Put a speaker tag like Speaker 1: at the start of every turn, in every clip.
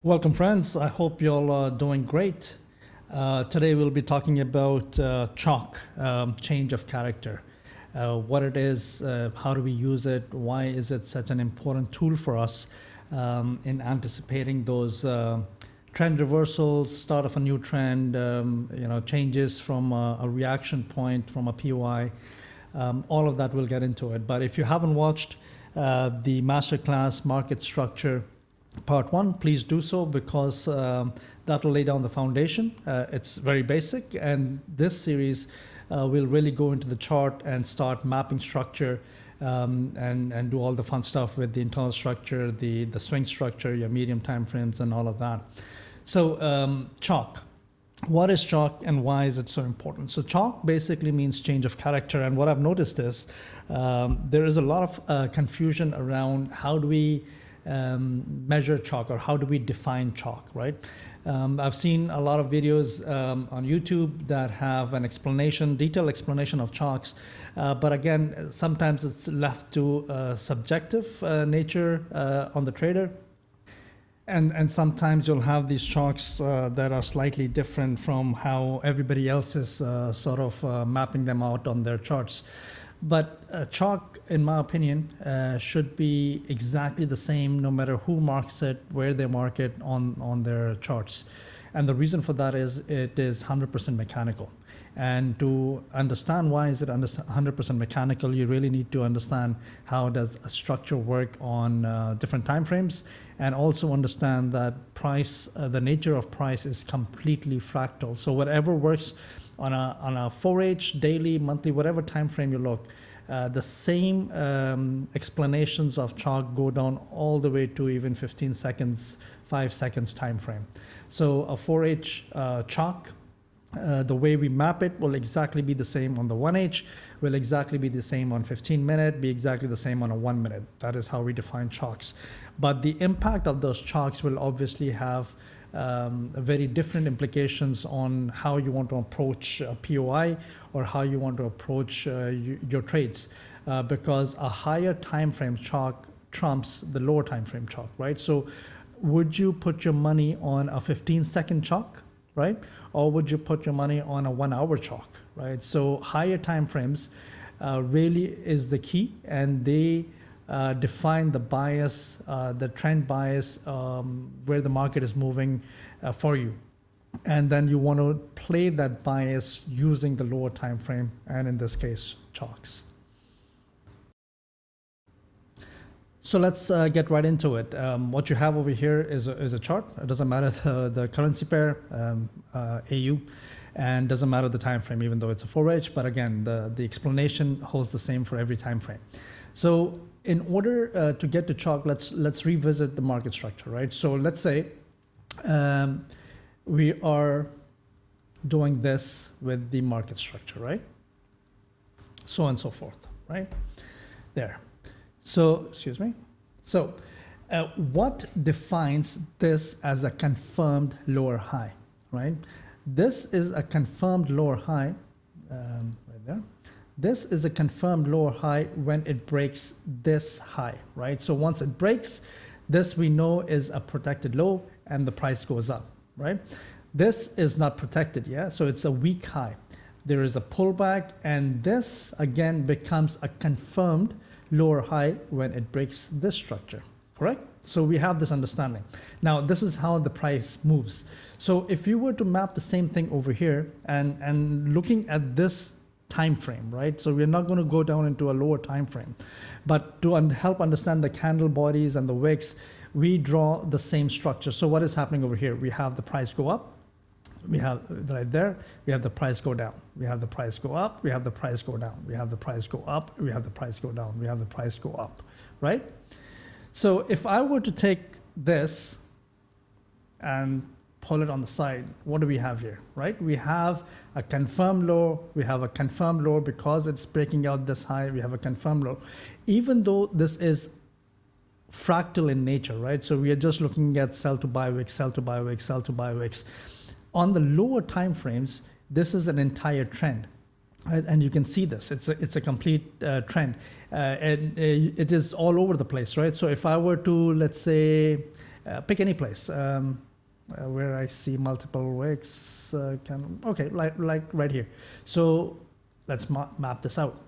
Speaker 1: Welcome, friends. I hope you all are doing great. Today we'll be talking about CHOC, change of character, what it is, how do we use it, why is it such an important tool for us in anticipating those trend reversals, start of a new trend, changes from a reaction point, from a POI. All of that we'll get into it. But if you haven't watched the Masterclass Market Structure Part 1, please do so because that will lay down the foundation. It's very basic, and this series will really go into the chart and start mapping structure and do all the fun stuff with the internal structure, the swing structure, your medium time frames, and all of that. So CHOC. What is CHOC and why is it so important? So CHOC basically means change of character, and what I've noticed is there is a lot of confusion around how do we measure CHOC or how do we define CHOC, right? I've seen a lot of videos on YouTube that have an explanation, detailed explanation of CHOCs, but again, sometimes it's left to subjective nature on the trader. And sometimes you'll have these CHOCs that are slightly different from how everybody else is sort of mapping them out on their charts. But CHOC, in my opinion, should be exactly the same no matter who marks it, where they mark it on their charts. And the reason for that is it is 100% mechanical. And to understand why is it 100% mechanical, you really need to understand how does a structure work on different time frames, and also understand that price, the nature of price is completely fractal. So whatever works on a 4H, daily, monthly, whatever time frame you look, the same explanations of CHOC go down all the way to even 15 seconds, 5 seconds time frame. So a 4H CHOC, the way we map it will exactly be the same on the 1H, will exactly be the same on 15 minute, be exactly the same on a 1 minute. That is how we define CHOCs. But the impact of those CHOCs will obviously have very different implications on how you want to approach a POI or how you want to approach your trades, because a higher time frame CHOC trumps the lower time frame CHOC, right? So would you put your money on a 15-second CHOC, right? Or would you put your money on a 1 hour CHOC, right? So higher time frames really is the key, and they define the bias, the trend bias, where the market is moving for you. And then you want to play that bias using the lower time frame, and in this case, CHOCs. So let's get right into it. What you have over here is a chart. It doesn't matter the currency pair, AU, and doesn't matter the time frame, even though it's a 4H. But again, the explanation holds the same for every time frame. So in order to get to CHOC, let's revisit the market structure, right? So let's say we are doing this with the market structure, right? So on and so forth, right? There. So, excuse me. So what defines this as a confirmed lower high, right? This is a confirmed lower high, right there. This is a confirmed lower high when it breaks this high, right? So once it breaks, this we know is a protected low and the price goes up, right? This is not protected yet, so it's a weak high. There is a pullback, and this again becomes a confirmed lower high when it breaks this structure, correct? So we have this understanding. Now, this is how the price moves. So if you were to map the same thing over here and looking at this time frame, right? So we're not going to go down into a lower time frame, but to help understand the candle bodies and the wicks, we draw the same structure. So what is happening over here? We have the price go up. We have right there, we have the price go down. We have the price go up, we have the price go down. We have the price go up, we have the price go down. We have the price go up, right? So if I were to take this and pull it on the side, what do we have here, right? We have a confirmed low, we have a confirmed low because it's breaking out this high, we have a confirmed low. Even though this is fractal in nature, right? So we are just looking at sell to buy wicks, sell to buy wicks, sell to buy wicks. On the lower time frames, this is an entire trend, right? And you can see this. It's a complete trend, and it is all over the place, right? So if I were to, let's say, Pick any place where I see multiple wicks. Okay, like right here. So let's map this out.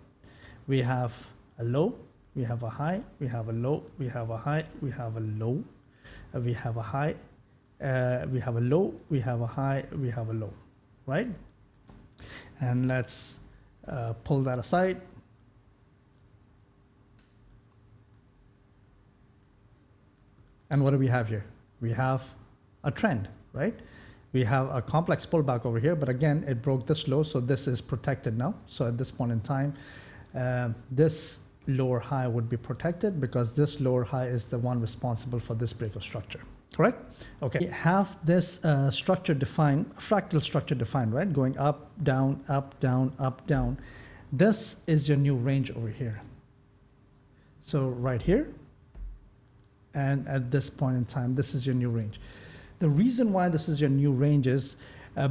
Speaker 1: We have a low, we have a high, we have a low, we have a high, we have a low, we have a high, we have a low, we have a high, we have a low, right? And let's pull that aside. And what do we have here? We have a trend, right? We have a complex pullback over here, but again, it broke this low, so this is protected now. So at this point in time, this lower high would be protected because this lower high is the one responsible for this break of structure, correct? Okay, we have this structure defined, fractal structure defined, right? Going up, down, up, down, up, down. This is your new range over here. So right here, and at this point in time, this is your new range. The reason why this is your new range is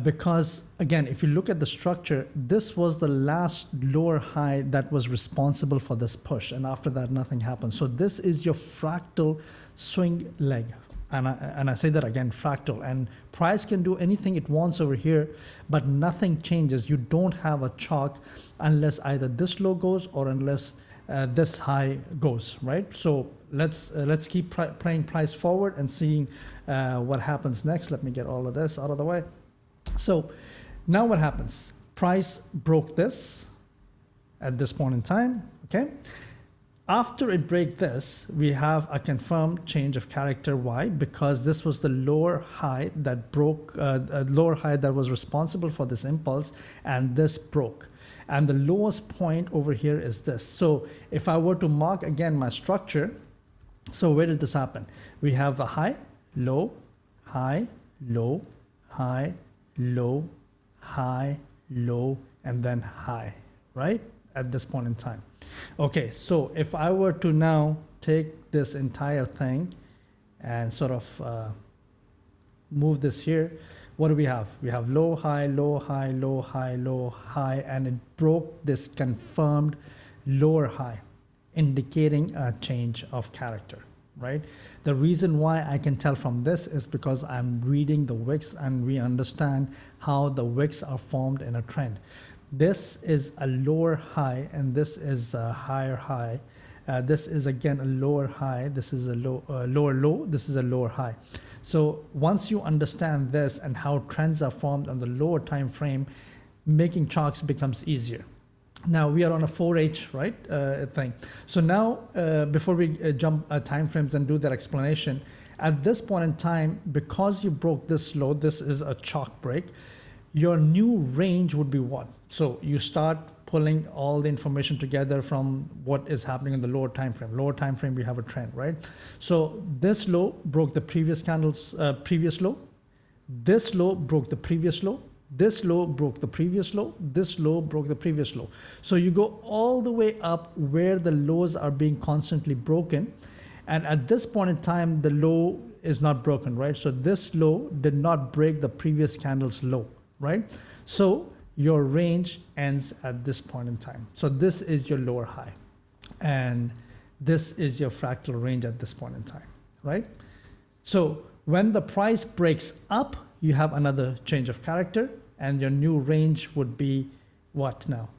Speaker 1: because, again, if you look at the structure, this was the last lower high that was responsible for this push. And after that, nothing happened. So this is your fractal swing leg. And I say that again, fractal. And price can do anything it wants over here, but nothing changes. You don't have a CHOCH unless either this low goes or unless this high goes, right? So let's keep playing price forward and seeing what happens next. Let me get all of this out of the way. So now what happens? Price broke this at this point in time, okay? After it break this, we have a confirmed change of character. Why? Because this was the lower high that broke, lower high that was responsible for this impulse, and this broke. And the lowest point over here is this. So if I were to mark again my structure, so where did this happen? We have a high, low, high, low, high, low, high, low, and then high, right? At this point in time. Okay, so if I were to now take this entire thing and sort of move this here, what do we have? We have low, high, low, high, low, high, low, high, and it broke this confirmed lower high, indicating a change of character, right? The reason why I can tell from this is because I'm reading the wicks and we understand how the wicks are formed in a trend. This is a lower high and this is a higher high. This is again a lower high. This is a lower low. This is a lower high. So once you understand this and how trends are formed on the lower time frame, making CHOCHs becomes easier. Now we are on a 4H, right, thing. So now before we jump time frames and do that explanation, at this point in time, because you broke this low, this is a CHOCH break, your new range would be what? So you start pulling all the information together from what is happening in the lower time frame. Lower time frame, we have a trend, right? So this low broke the previous candle's previous low. This low broke the previous low. This low broke the previous low. This low broke the previous low. So you go all the way up where the lows are being constantly broken. And at this point in time, the low is not broken, right? So this low did not break the previous candle's low, right? So your range ends at this point in time. So this is your lower high. And this is your fractal range at this point in time, right? So when the price breaks up, you have another change of character and your new range would be what now?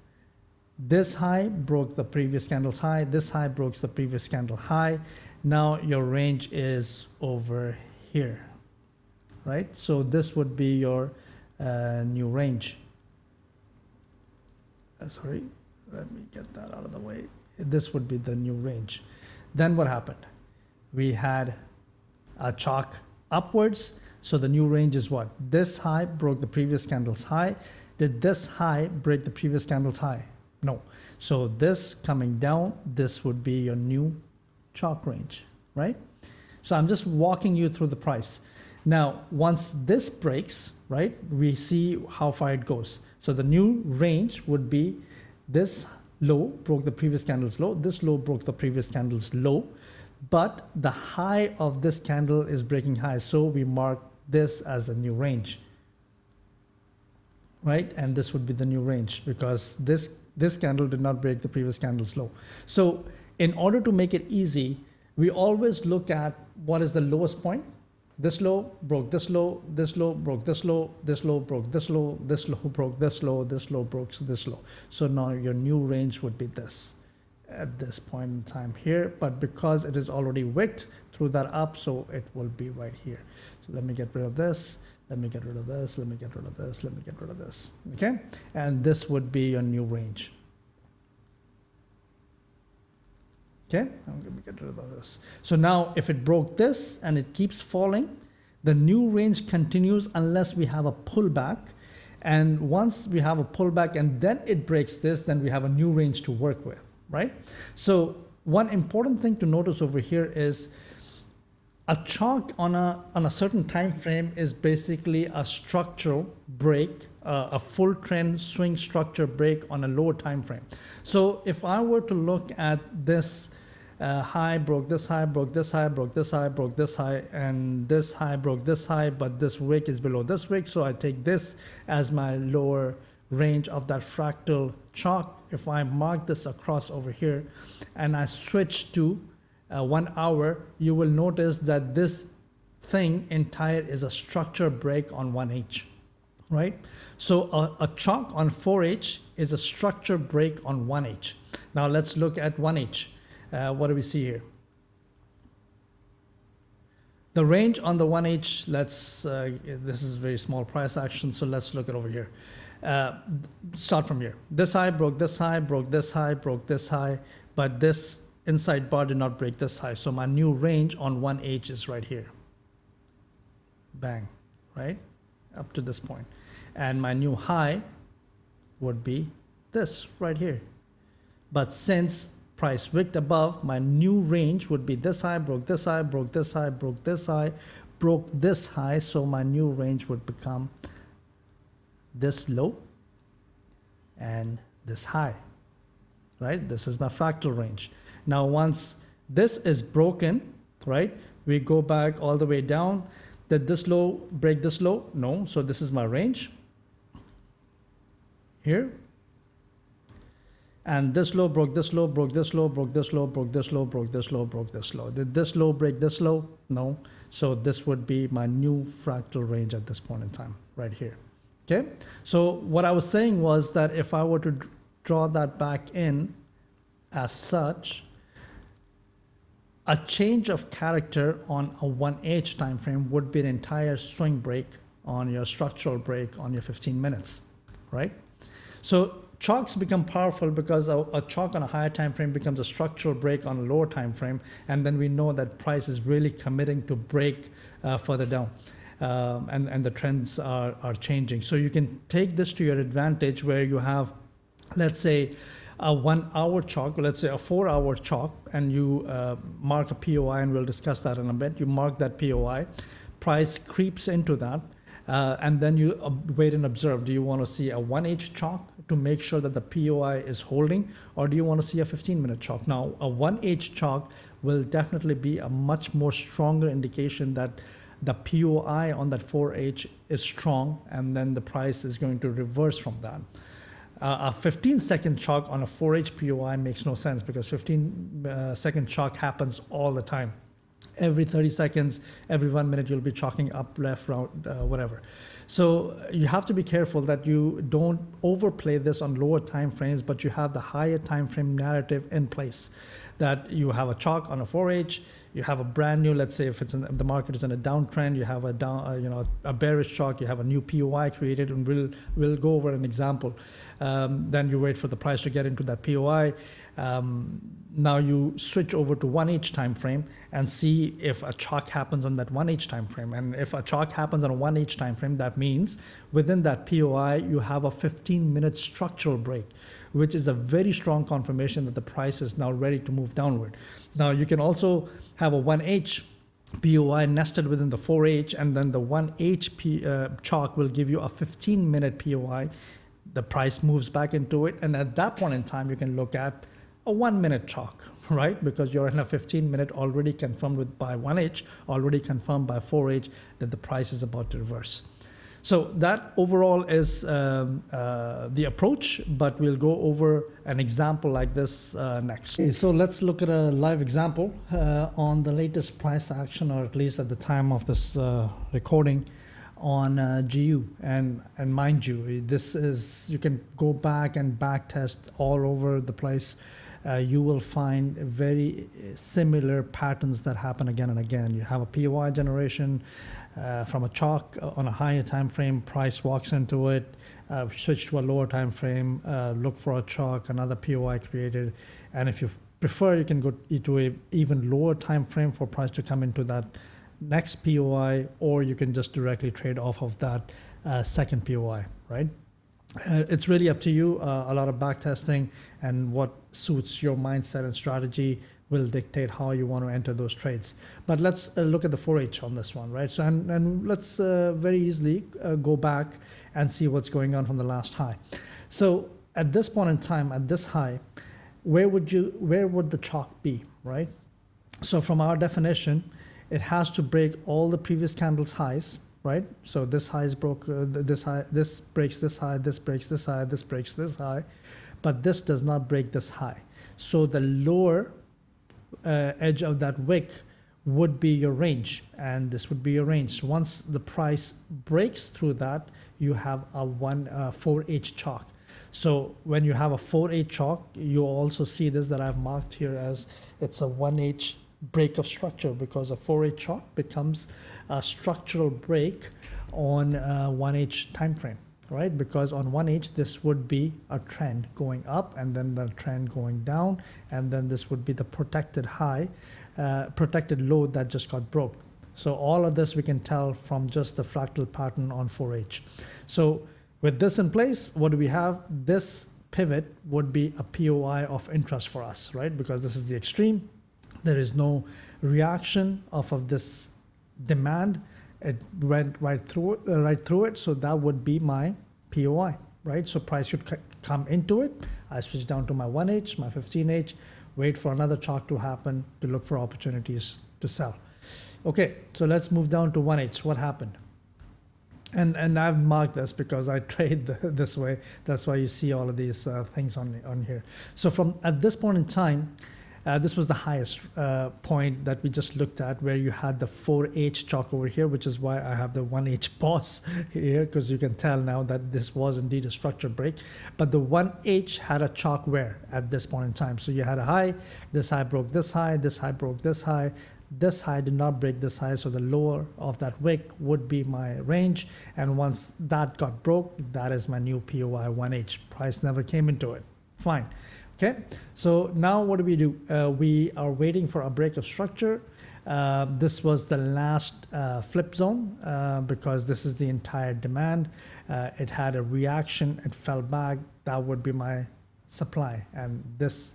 Speaker 1: This high broke the previous candle's high. This high broke the previous candle high. Now your range is over here, right? So this would be your new range. Sorry, let me get that out of the way. This would be the new range. Then what happened? We had a CHOCH upwards. So the new range is what? This high broke the previous candle's high. Did this high break the previous candle's high? No. So this coming down, this would be your new CHOCH range, right? So I'm just walking you through the price. Now, once this breaks, right, we see how far it goes. So the new range would be this low broke the previous candle's low. This low broke the previous candle's low. But the high of this candle is breaking high. So we mark this as the new range, right? And this would be the new range because this candle did not break the previous candle's low. So in order to make it easy, we always look at what is the lowest point This low broke this low, this low broke this low, this low broke this low, this low broke this low, this low broke this low. So now your new range would be this at this point in time here, but because it is already wicked through that up, so it will be right here. So let me get rid of this, let me get rid of this, let me get rid of this, let me get rid of this, okay? And this would be your new range. Okay, I'm going to get rid of this. So now if it broke this and it keeps falling, the new range continues unless we have a pullback. And once we have a pullback and then it breaks this, then we have a new range to work with, right? So one important thing to notice over here is a CHOCH on a certain time frame is basically a structural break, a full trend swing structure break on a lower time frame. So if I were to look at this high broke this high, broke this high, broke this high, broke this high, and this high broke this high, but this wick is below this wick, so I take this as my lower range of that fractal CHOCH. If I mark this across over here and I switch to 1 hour, you will notice that this thing entire is a structure break on 1H, right? So a CHOCH on 4H is a structure break on 1H. Now let's look at 1H. What do we see here? The range on the 1H, this is very small price action, so let's look at over here. Start from here. This high broke this high, broke this high, broke this high, but this inside bar did not break this high. So my new range on 1H is right here. Bang, right? Up to this point. And my new high would be this right here. But since price wicked above, my new range would be this high, broke this high, broke this high, broke this high, broke this high. So my new range would become this low and this high, right? This is my fractal range. Now, once this is broken, right, we go back all the way down. Did this low break this low? No. So this is my range here. And this low broke this low, broke this low, broke this low, broke this low, broke this low, broke this low. Did this low break this low? No. So this would be my new fractal range at this point in time, right here. Okay. So what I was saying was that if I were to draw that back in as such, a change of character on a 1H time frame would be an entire swing break on your structural break on your 15 minutes, right? So CHOCHs become powerful because a CHOCH on a higher time frame becomes a structural break on a lower time frame, and then we know that price is really committing to break further down, and the trends are changing. So you can take this to your advantage where you have, let's say, a 1 hour CHOCH, let's say a 4 hour CHOCH, and you mark a POI, and we'll discuss that in a bit. You mark that POI, price creeps into that, and then you wait and observe. Do you want to see a 1H CHOCH to make sure that the POI is holding, or do you want to see a 15-minute CHOCH? Now, a 1H CHOCH will definitely be a much more stronger indication that the POI on that 4H is strong, and then the price is going to reverse from that. A 15-second CHOCH on a 4H POI makes no sense because 15-second CHOCH happens all the time. Every 30 seconds, every 1 minute, you'll be chalking up, left, right, whatever. So you have to be careful that you don't overplay this on lower time frames, but you have the higher time frame narrative in place. That you have a CHOCH on a 4H, you have a brand new, let's say if it's the market is in a downtrend, you have a bearish CHOCH, you have a new POI created, and we'll go over an example. Then you wait for the price to get into that POI. Now you switch over to 1H time frame and see if a CHOCH happens on that 1H time frame. And if a CHOCH happens on a 1H time frame, that means within that POI you have a 15-minute structural break, which is a very strong confirmation that the price is now ready to move downward. Now you can also have a 1H POI nested within the 4H, and then the 1H CHOCH will give you a 15-minute POI. The price moves back into it, and at that point in time you can look at a 1-minute CHOCH, right? Because you're in a 15-minute already confirmed by 1H, already confirmed by 4H that the price is about to reverse. So that overall is the approach, but we'll go over an example like this next. Okay, so let's look at a live example on the latest price action, or at least at the time of this recording, on GU. And mind you, this is, you can go back and back test all over the place. You will find very similar patterns that happen again and again. You have a POI generation from a CHOCH on a higher time frame, price walks into it, switch to a lower time frame, look for a CHOCH, another POI created, and if you prefer, you can go to a even lower time frame for price to come into that next POI, or you can just directly trade off of that second POI, right? It's really up to you. A lot of back testing and what suits your mindset and strategy will dictate how you want to enter those trades. But let's look at the 4H on this one, right? So and let's very easily go back and see what's going on from the last high. So at this point in time, at this high, where would the CHOCH be, right? So from our definition, it has to break all the previous candles' highs, right? So this high is broke, this high, this breaks this high, this breaks this high, this breaks this high, but this does not break this high. So the lower edge of that wick would be your range, and this would be your range. Once the price breaks through that, you have a 4H CHOCH. So when you have a 4H CHOCH, you also see this that I've marked here as it's a 1H break of structure, because a 4H CHOCH becomes a structural break on 1H time frame, right? Because on 1H this would be a trend going up, and then the trend going down, and then this would be the protected high, protected low that just got broke. So all of this we can tell from just the fractal pattern on 4H. So with this in place, what do we have? This pivot would be a POI of interest for us, right? Because this is the extreme. There is no reaction off of this demand. It went right through it. So that would be my POI, right? So price should come into it. I switch down to my 1H, my 15H, wait for another CHOCH to happen to look for opportunities to sell. Okay, so let's move down to 1H. What happened? And I've marked this because I trade this way. That's why you see all of these things on here. So from at this point in time, this was the highest point that we just looked at, where you had the 4H CHOCH over here, which is why I have the 1H pause here, because you can tell now that this was indeed a structure break. But the 1H had a CHOCH where at this point in time. So you had a high, this high broke this high broke this high did not break this high, so the lower of that wick would be my range, and once that got broke, that is my new POI 1H. Price never came into it. Fine. Okay, so now what do? We are waiting for a break of structure. This was the last flip zone because this is the entire demand. It had a reaction, it fell back. That would be my supply, and this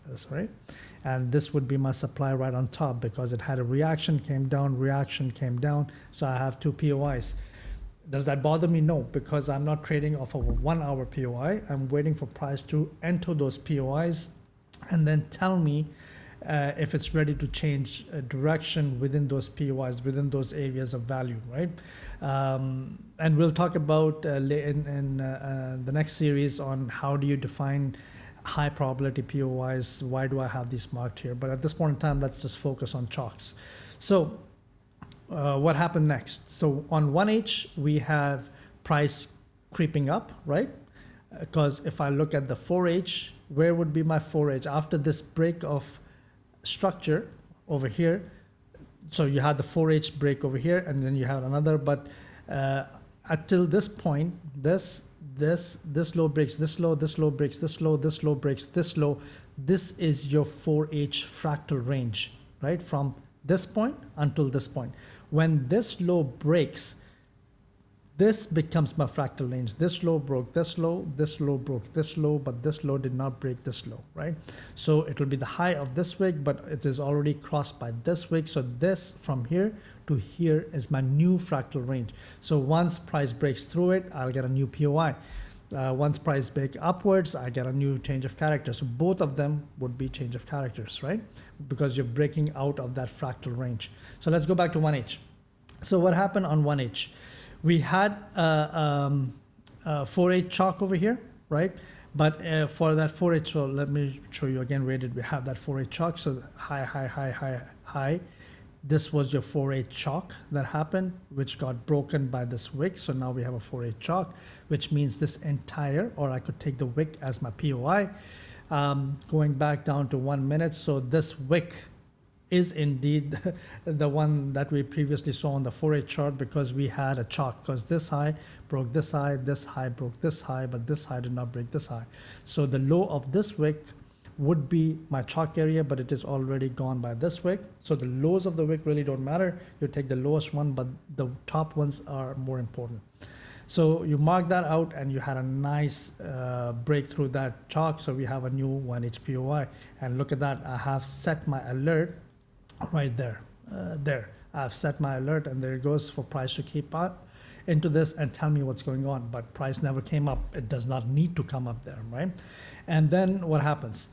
Speaker 1: would be my supply right on top, because it had a reaction, came down, so I have two POIs. Does that bother me? No, because I'm not trading off of a 1 hour POI. I'm waiting for price to enter those POIs and then tell me if it's ready to change direction within those POIs, within those areas of value, right? And we'll talk about in the next series on how do you define high probability POIs, why do I have these marked here? But at this point in time, let's just focus on CHOCHs. So what happened next? So on 1H, we have price creeping up, right? Because if I look at the 4H, where would be my 4H? After this break of structure over here, so you had the 4H break over here, and then you had another, but until this point, this low breaks this low, this low breaks this low, this low breaks this low. This is your 4H fractal range, right? From this point until this point. When this low breaks, this becomes my fractal range. This low broke this low broke this low, but this low did not break this low, right? So it will be the high of this wick, but it is already crossed by this wick. So this from here to here is my new fractal range. So once price breaks through it, I'll get a new POI. Once price break upwards, I get a new change of character. So both of them would be change of characters, right? Because you're breaking out of that fractal range. So let's go back to 1H. So what happened on 1H? we had a 4/8 chalk over here, right? But for that 4/8, so let me show you again, where did we have that 4/8 chalk? So high, high, high, high, high. This was your 4/8 chalk that happened, which got broken by this wick. So now we have a 4/8 chalk, which means this entire, or I could take the wick as my POI, going back down to 1 minute. So this wick is indeed the one that we previously saw on the 4/8 chart, because we had a chalk, because this high broke this high broke this high, but this high did not break this high. So the low of this wick would be my chalk area, but it is already gone by this wick. So the lows of the wick really don't matter. You take the lowest one, but the top ones are more important. So you mark that out, and you had a nice break through that chalk. So we have a new 1H POI, and look at that. I have set my alert right there. I've set my alert, and there it goes for price to keep up into this and tell me what's going on. But price never came up. It does not need to come up there, right? And then what happens?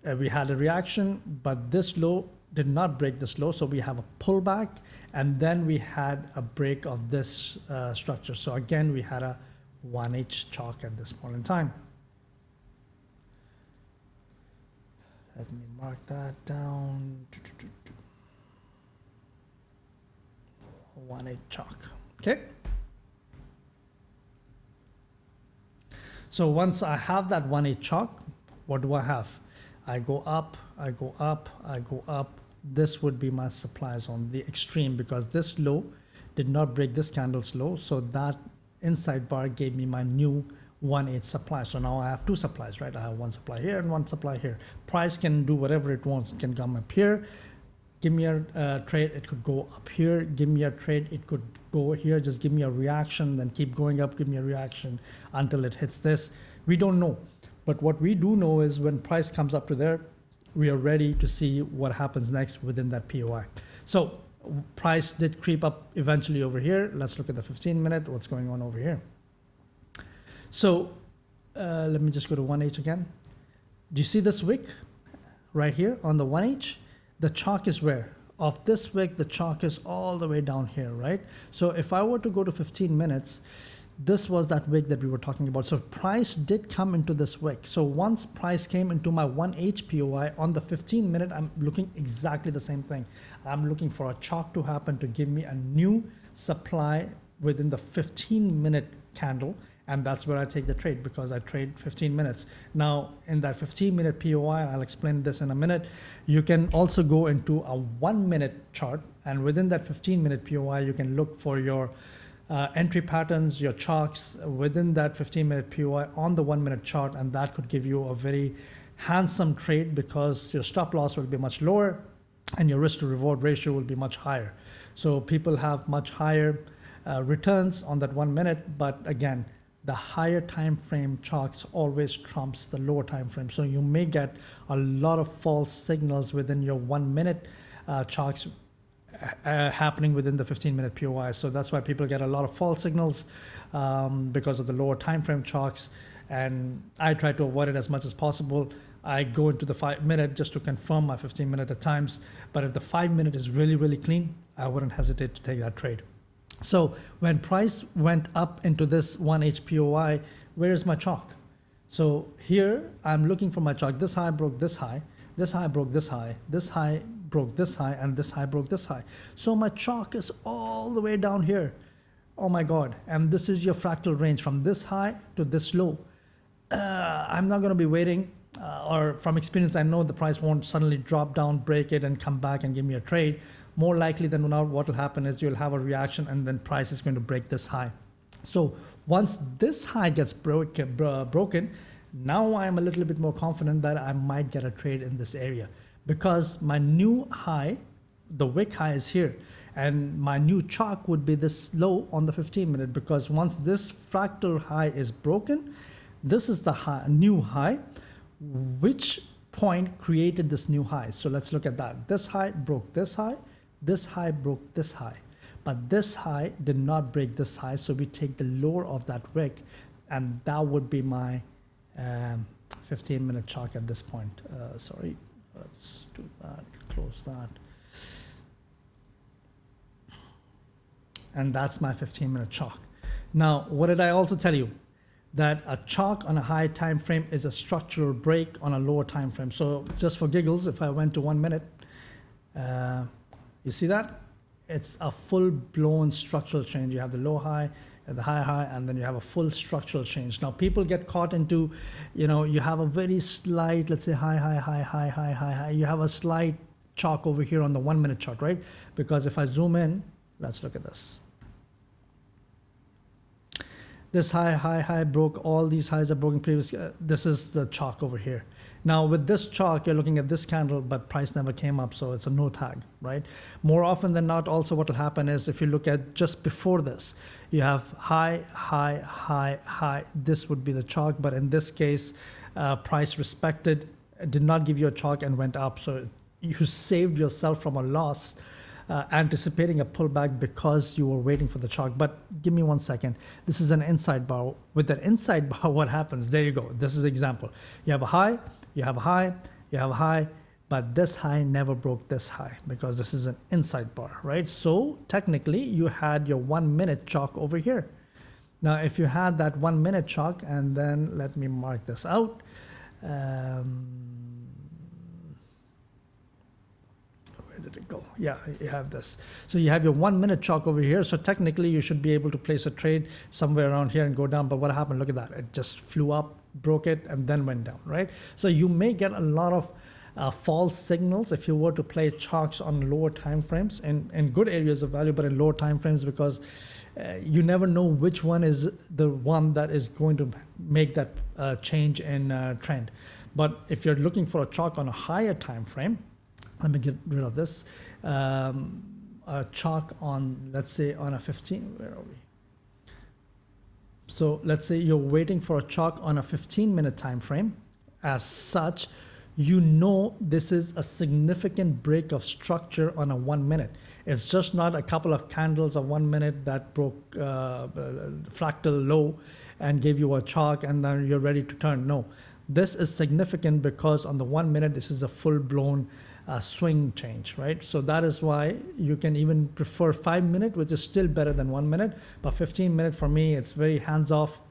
Speaker 1: We had a reaction, but this low did not break this low, so we have a pullback, and then we had a break of this structure. So again, we had a 1H chalk at this point in time. Let me mark that down. 1/8 chalk. Okay. So once I have that 1/8 chalk, what do I have? I go up, I go up, I go up. This would be my supply zone, the extreme, because this low did not break this candle's low. So that inside bar gave me my new 1/8 supply. So now I have two supplies, right? I have one supply here and one supply here. Price can do whatever it wants. It can come up here, give me a trade, it could go up here, give me a trade, it could go here, just give me a reaction, then keep going up, give me a reaction until it hits this. We don't know. But what we do know is when price comes up to there, we are ready to see what happens next within that POI. So price did creep up eventually over here. Let's look at the 15-minute, what's going on over here. So let me just go to 1H again. Do you see this wick right here on the 1H? The chalk is where? Of this wick, the chalk is all the way down here, right? So if I were to go to 15 minutes, this was that wick that we were talking about. So price did come into this wick. So once price came into my 1H POI on the 15-minute, I'm looking exactly the same thing. I'm looking for a chalk to happen to give me a new supply within the 15-minute candle. And that's where I take the trade, because I trade 15 minutes. Now, in that 15-minute POI, I'll explain this in a minute. You can also go into a 1-minute chart. And within that 15-minute POI, you can look for your entry patterns, your chalks within that 15-minute POI on the 1-minute chart. And that could give you a very handsome trade, because your stop loss will be much lower and your risk to reward ratio will be much higher. So people have much higher returns on that 1 minute. But again, the higher time frame chalks always trumps the lower time frame. So you may get a lot of false signals within your 1 minute chalks happening within the 15-minute POI. So that's why people get a lot of false signals because of the lower time frame chalks. And I try to avoid it as much as possible. I go into the 5-minute just to confirm my 15-minute at times. But if the 5-minute is really, really clean, I wouldn't hesitate to take that trade. So when price went up into this 1H POI, where is my chalk? So here I'm looking for my chalk. This high broke this high, this high broke this high, this high broke this high, and this high broke this high. So my chalk is all the way down here. Oh my God. And this is your fractal range from this high to this low. I'm not going to be waiting, or from experience, I know the price won't suddenly drop down, break it, and come back and give me a trade. More likely than not, what will happen is you'll have a reaction, and then price is going to break this high. So once this high gets broken, now I'm a little bit more confident that I might get a trade in this area, because my new high, the wick high, is here, and my new chalk would be this low on the 15-minute, because once this fractal high is broken, this is the high, new high, which point created this new high. So let's look at that. This high broke this high. This high broke this high, but this high did not break this high. So we take the lower of that wick, and that would be my 15-minute chalk at this point. Sorry, let's do that, close that. and that's my 15-minute CHOC. Now, what did I also tell you? That a CHOC on a high time frame is a structural break on a lower time frame. So just for giggles, if I went to 1 minute, you see that? It's a full-blown structural change. You have the low high, the high high, and then you have a full structural change. Now people get caught into, you have a very slight, let's say high, high, high, high, high, high, high. You have a slight CHOC over here on the 1 minute chart, right? Because if I zoom in, let's look at this. This high, high, high broke, all these highs are broken previous. This is the CHOC over here. Now with this CHOC, you're looking at this candle, but price never came up, so it's a no tag, right? More often than not, also what will happen is if you look at just before this, you have high, high, high, high. This would be the CHOC, but in this case, price respected, did not give you a CHOC and went up. So you saved yourself from a loss, anticipating a pullback because you were waiting for the CHOC. But give me 1 second. This is an inside bar. With that inside bar, what happens? There you go. This is an example. You have a high, you have a high, you have a high, but this high never broke this high because this is an inside bar, right? So technically you had your 1 minute CHOC over here. Now, if you had that 1 minute CHOC, and then let me mark this out. Where did it go? Yeah, you have this. So you have your 1 minute CHOC over here. So technically you should be able to place a trade somewhere around here and go down. But what happened? Look at that. It just flew up, broke it, and then went down, right? So you may get a lot of false signals if you were to play CHOCs on lower time frames in good areas of value, but in lower time frames, because you never know which one is the one that is going to make that change in trend. But if you're looking for a CHOC on a higher time frame, let me get rid of this. A CHOC on, let's say, on a 15, where are we? So let's say you're waiting for a CHOC on a 15-minute time frame. As such, you know this is a significant break of structure on a 1 minute. It's just not a couple of candles of 1 minute that broke fractal low and gave you a CHOC and then you're ready to turn. No, this is significant because on the 1 minute, this is a full-blown swing change, right? So that is why you can even prefer 5 minute, which is still better than 1 minute, but 15 minute for me, it's very hands-off,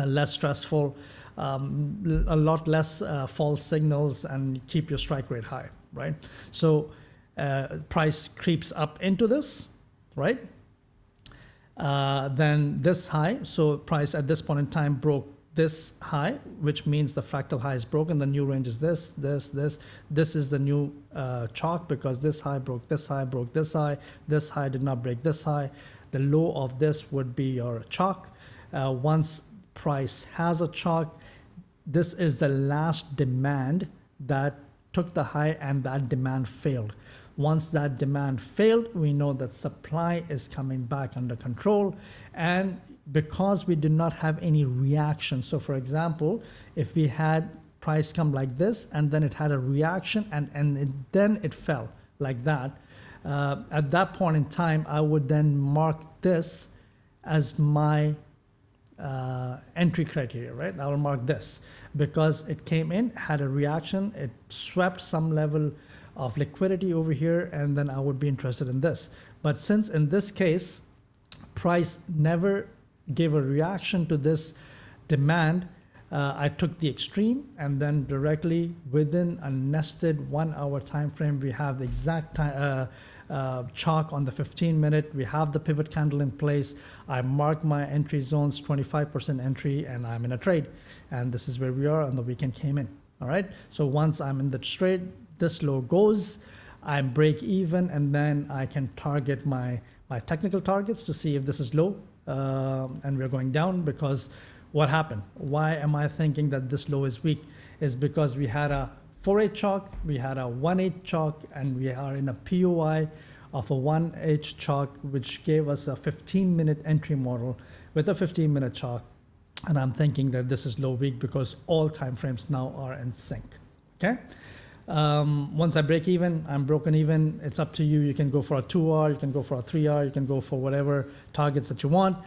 Speaker 1: less stressful, a lot less false signals, and keep your strike rate high, right? So price creeps up into this, right? Then this high, so price at this point in time broke this high, which means the fractal high is broken. The new range is this. This is the new CHOC because this high broke this high, broke this high. This high did not break this high. The low of this would be your CHOC. Once price has a CHOC, this is the last demand that took the high and that demand failed. Once that demand failed, we know that supply is coming back under control, and because we did not have any reaction. So for example, if we had price come like this and then it had a reaction and then it fell like that, at that point in time, I would then mark this as my entry criteria, right? I will mark this because it came in, had a reaction, it swept some level of liquidity over here, and then I would be interested in this. But since in this case, price never gave a reaction to this demand, I took the extreme, and then directly within a nested 1 hour time frame, we have the exact time, CHOC on the 15 minute, we have the pivot candle in place. I mark my entry zones, 25% entry, and I'm in a trade. And this is where we are, and the weekend came in. All right. So once I'm in the trade, this low goes, I break even, and then I can target my technical targets to see if this is low. And we're going down because what happened? Why am I thinking that this low is weak? Is because we had a 4-8 CHOC, we had a 1-8 CHOC, and we are in a POI of a 1-8 CHOC, which gave us a 15-minute entry model with a 15-minute CHOC. And I'm thinking that this is low weak because all time frames now are in sync. Okay. Once I break even, I'm broken even. It's up to you. You can go for a 2R, you can go for a 3R, you can go for whatever targets that you want.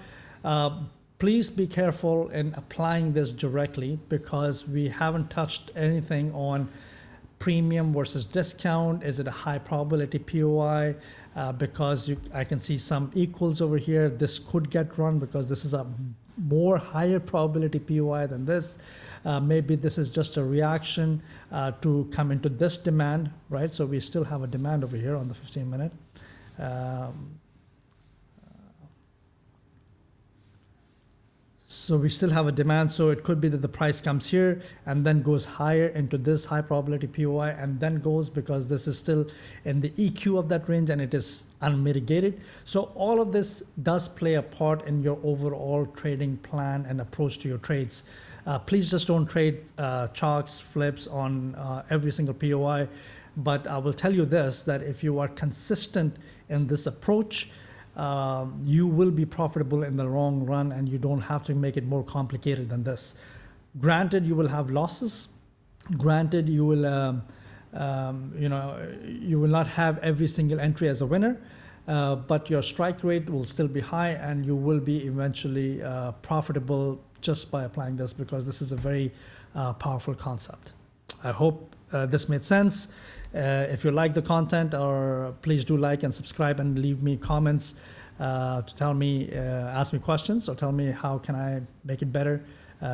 Speaker 1: Please be careful in applying this directly because we haven't touched anything on premium versus discount. Is it a high probability POI? because I can see some equals over here. This could get run because this is a more higher probability POI than this. Maybe this is just a reaction to come into this demand, right? So we still have a demand over here on the 15-minute. So we still have a demand, so it could be that the price comes here and then goes higher into this high probability POI and then goes, because this is still in the EQ of that range and it is unmitigated. So all of this does play a part in your overall trading plan and approach to your trades. Please just don't trade CHOCs, flips on every single POI. But I will tell you this, that if you are consistent in this approach, you will be profitable in the long run, and you don't have to make it more complicated than this. Granted, you will have losses. Granted, you will, you will not have every single entry as a winner, but your strike rate will still be high, and you will be eventually profitable just by applying this, because this is a very powerful concept. I hope this made sense. If you like the content, or please do like and subscribe and leave me comments to tell me, ask me questions, or tell me how can I make it better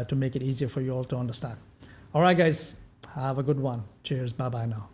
Speaker 1: to make it easier for you all to understand. All right, guys, have a good one. Cheers. Bye-bye now.